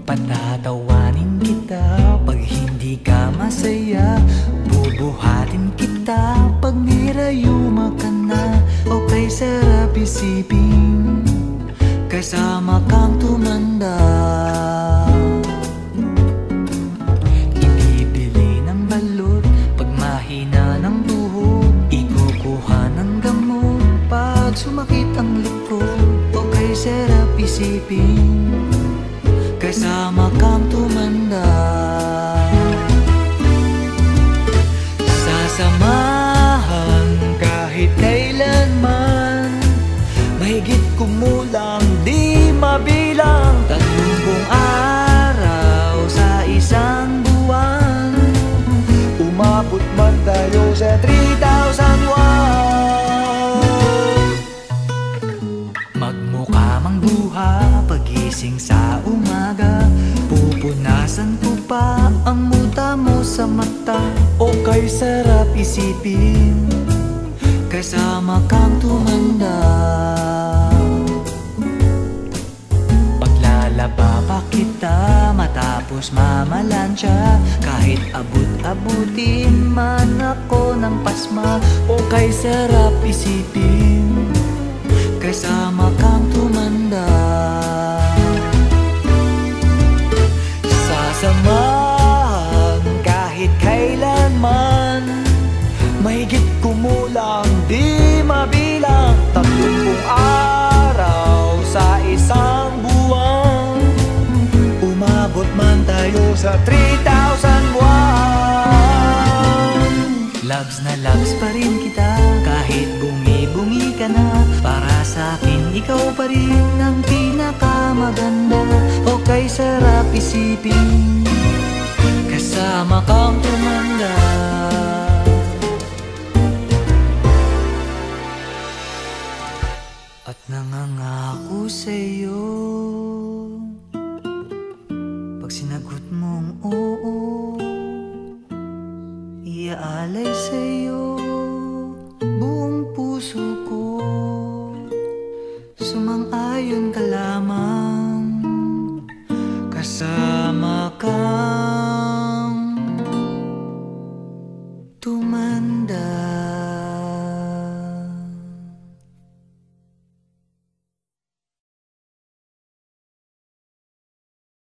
Patatawanin kita pag hindi ka masaya, bubuhatin kita pag nirayuma ka na. Okay, sarap isipin kasama kang tumanda. Ibibili ng balot pag mahina ng tuhod, ikukuha ng gamot pag sumakit ang likod. Okay, sarap isipin kasama kang tumanda. Sasamahan kahit kailanman, mahigit kumulang di mabilang. 30 araw sa isang buwan, umabot man tayo sa 3,001. Magmukha mang buha pagising sa umaga, pupunasan ko pa ang muta mo sa mata. Okay, sarap isipin kasama kang tumanda. Paglalaba pa kita matapos mamalansya, kahit abut-abutin man ako ng pasma. Okay, sarap isipin kasama kang tumanda. Sasamahan kahit kailanman, mahigit kumulang di mabilang. 30 araw sa isang buwan, umabot man tayo sa 3,001. Loves na loves pa rin kita, kahit bungi-bungi ka na. Para sa akin, ikaw pa rin ang pinakamaganda. O kay sarap isipin, kasama kang tumanda.